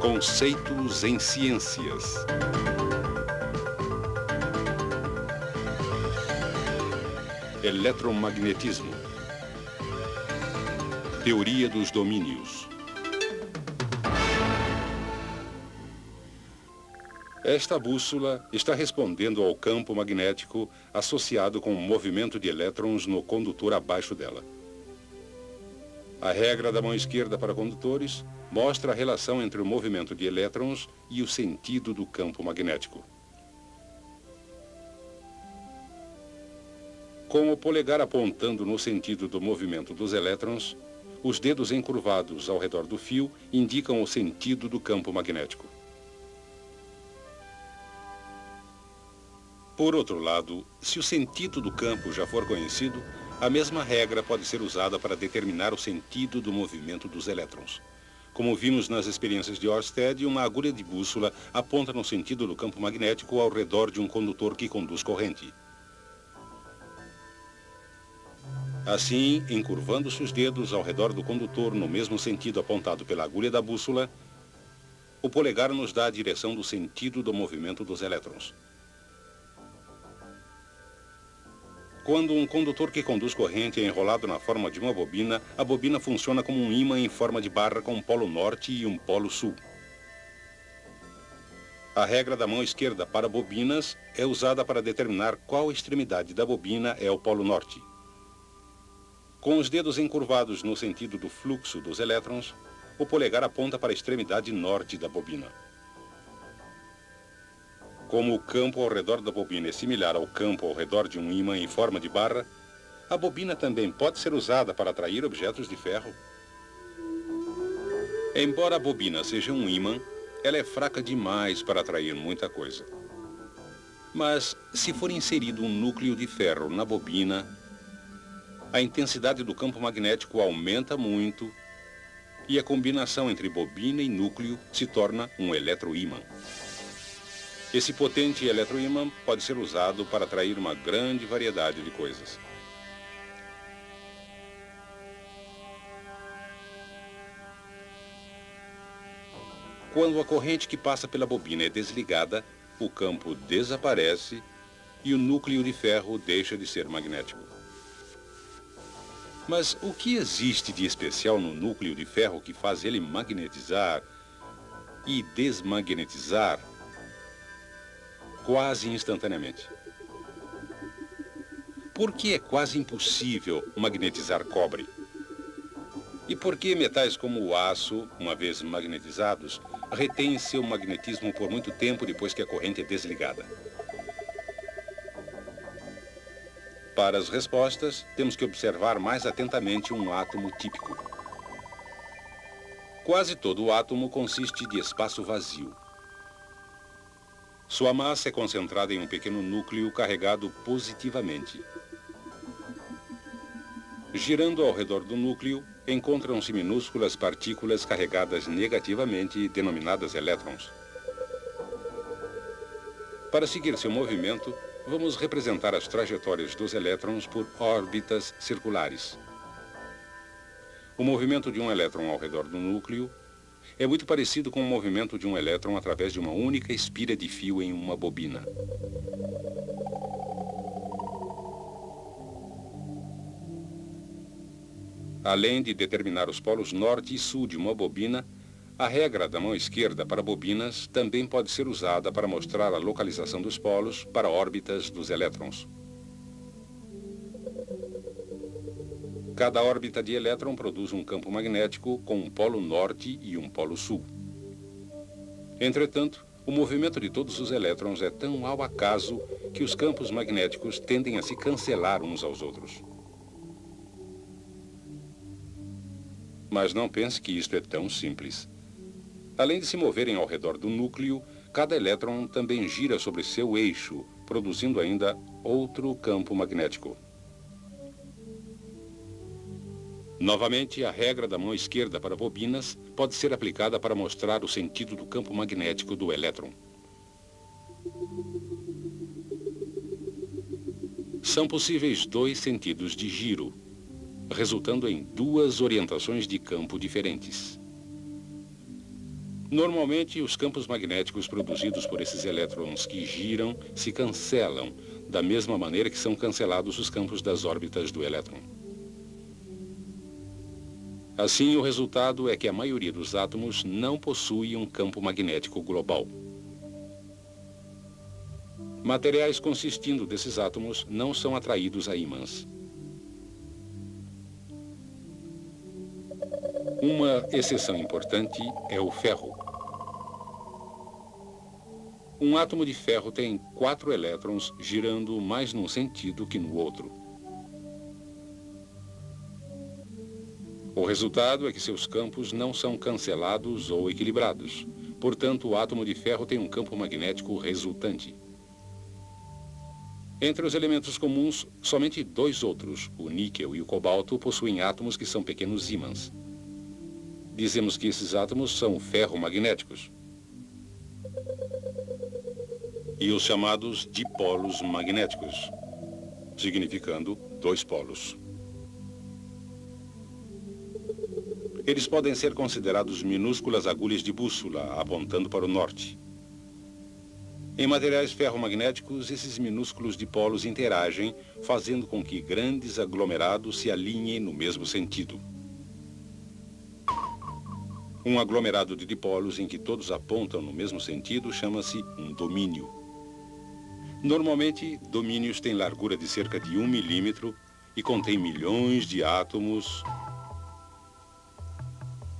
Conceitos em ciências. Eletromagnetismo. Teoria dos domínios. Esta bússola está respondendo ao campo magnético associado com o movimento de elétrons no condutor abaixo dela. A regra da mão esquerda para condutores mostra a relação entre o movimento de elétrons e o sentido do campo magnético. Com o polegar apontando no sentido do movimento dos elétrons, os dedos encurvados ao redor do fio indicam o sentido do campo magnético. Por outro lado, se o sentido do campo já for conhecido, a mesma regra pode ser usada para determinar o sentido do movimento dos elétrons. Como vimos nas experiências de Ørsted, uma agulha de bússola aponta no sentido do campo magnético ao redor de um condutor que conduz corrente. Assim, encurvando-se os dedos ao redor do condutor no mesmo sentido apontado pela agulha da bússola, o polegar nos dá a direção do sentido do movimento dos elétrons. Quando um condutor que conduz corrente é enrolado na forma de uma bobina, a bobina funciona como um ímã em forma de barra com um polo norte e um polo sul. A regra da mão esquerda para bobinas é usada para determinar qual extremidade da bobina é o polo norte. Com os dedos encurvados no sentido do fluxo dos elétrons, o polegar aponta para a extremidade norte da bobina. Como o campo ao redor da bobina é similar ao campo ao redor de um ímã em forma de barra, a bobina também pode ser usada para atrair objetos de ferro. Embora a bobina seja um ímã, ela é fraca demais para atrair muita coisa. Mas, se for inserido um núcleo de ferro na bobina, a intensidade do campo magnético aumenta muito e a combinação entre bobina e núcleo se torna um eletroímã. Esse potente eletroímã pode ser usado para atrair uma grande variedade de coisas. Quando a corrente que passa pela bobina é desligada, o campo desaparece e o núcleo de ferro deixa de ser magnético. Mas o que existe de especial no núcleo de ferro que faz ele magnetizar e desmagnetizar quase instantaneamente? Por que é quase impossível magnetizar cobre? E por que metais como o aço, uma vez magnetizados, retêm seu magnetismo por muito tempo depois que a corrente é desligada? Para as respostas, temos que observar mais atentamente um átomo típico. Quase todo o átomo consiste de espaço vazio. Sua massa é concentrada em um pequeno núcleo carregado positivamente. Girando ao redor do núcleo, encontram-se minúsculas partículas carregadas negativamente, denominadas elétrons. Para seguir seu movimento, vamos representar as trajetórias dos elétrons por órbitas circulares. O movimento de um elétron ao redor do núcleo é muito parecido com o movimento de um elétron através de uma única espira de fio em uma bobina. Além de determinar os polos norte e sul de uma bobina, a regra da mão esquerda para bobinas também pode ser usada para mostrar a localização dos polos para órbitas dos elétrons. Cada órbita de elétron produz um campo magnético com um polo norte e um polo sul. Entretanto, o movimento de todos os elétrons é tão ao acaso que os campos magnéticos tendem a se cancelar uns aos outros. Mas não pense que isto é tão simples. Além de se moverem ao redor do núcleo, cada elétron também gira sobre seu eixo, produzindo ainda outro campo magnético. Novamente, a regra da mão esquerda para bobinas pode ser aplicada para mostrar o sentido do campo magnético do elétron. São possíveis dois sentidos de giro, resultando em duas orientações de campo diferentes. Normalmente, os campos magnéticos produzidos por esses elétrons que giram se cancelam, da mesma maneira que são cancelados os campos das órbitas do elétron. Assim, o resultado é que a maioria dos átomos não possui um campo magnético global. Materiais consistindo desses átomos não são atraídos a ímãs. Uma exceção importante é o ferro. Um átomo de ferro tem 4 elétrons girando mais num sentido que no outro. O resultado é que seus campos não são cancelados ou equilibrados. Portanto, o átomo de ferro tem um campo magnético resultante. Entre os elementos comuns, somente 2 outros, o níquel e o cobalto, possuem átomos que são pequenos ímãs. Dizemos que esses átomos são ferromagnéticos. E os chamados dipolos magnéticos, significando 2 polos. Eles podem ser considerados minúsculas agulhas de bússola, apontando para o norte. Em materiais ferromagnéticos, esses minúsculos dipolos interagem, fazendo com que grandes aglomerados se alinhem no mesmo sentido. Um aglomerado de dipolos em que todos apontam no mesmo sentido chama-se um domínio. Normalmente, domínios têm largura de cerca de 1 milímetro e contêm milhões de átomos,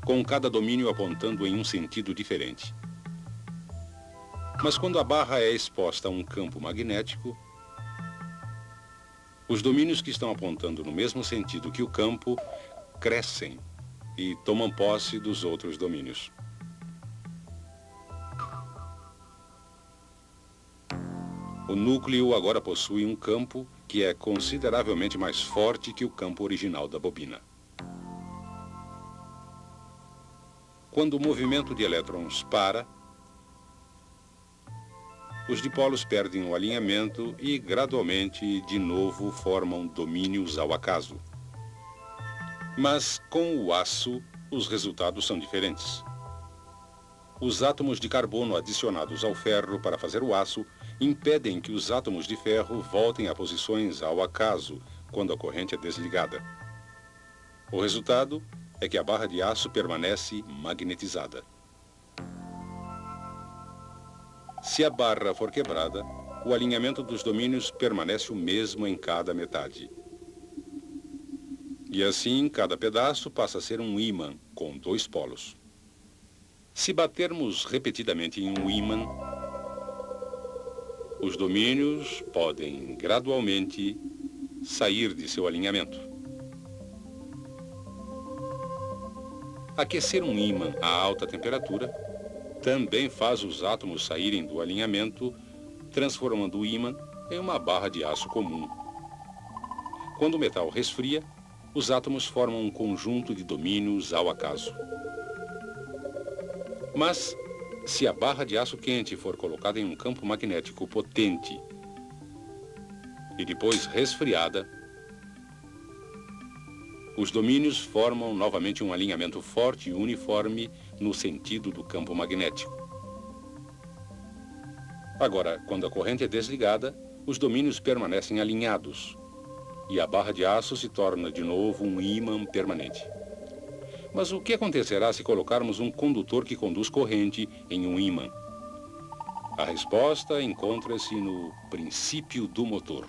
com cada domínio apontando em um sentido diferente. Mas quando a barra é exposta a um campo magnético, os domínios que estão apontando no mesmo sentido que o campo crescem e tomam posse dos outros domínios. O núcleo agora possui um campo que é consideravelmente mais forte que o campo original da bobina. Quando o movimento de elétrons para, os dipolos perdem o alinhamento e, gradualmente, de novo formam domínios ao acaso. Mas, com o aço, os resultados são diferentes. Os átomos de carbono adicionados ao ferro para fazer o aço impedem que os átomos de ferro voltem a posições ao acaso quando a corrente é desligada. O resultado é que a barra de aço permanece magnetizada. Se a barra for quebrada, o alinhamento dos domínios permanece o mesmo em cada metade. E assim, cada pedaço passa a ser um ímã com 2 polos. Se batermos repetidamente em um ímã, os domínios podem gradualmente sair de seu alinhamento. Aquecer um ímã a alta temperatura também faz os átomos saírem do alinhamento, transformando o ímã em uma barra de aço comum. Quando o metal resfria, os átomos formam um conjunto de domínios ao acaso. Mas, se a barra de aço quente for colocada em um campo magnético potente e depois resfriada, os domínios formam novamente um alinhamento forte e uniforme no sentido do campo magnético. Agora, quando a corrente é desligada, os domínios permanecem alinhados e a barra de aço se torna de novo um ímã permanente. Mas o que acontecerá se colocarmos um condutor que conduz corrente em um ímã? A resposta encontra-se no princípio do motor.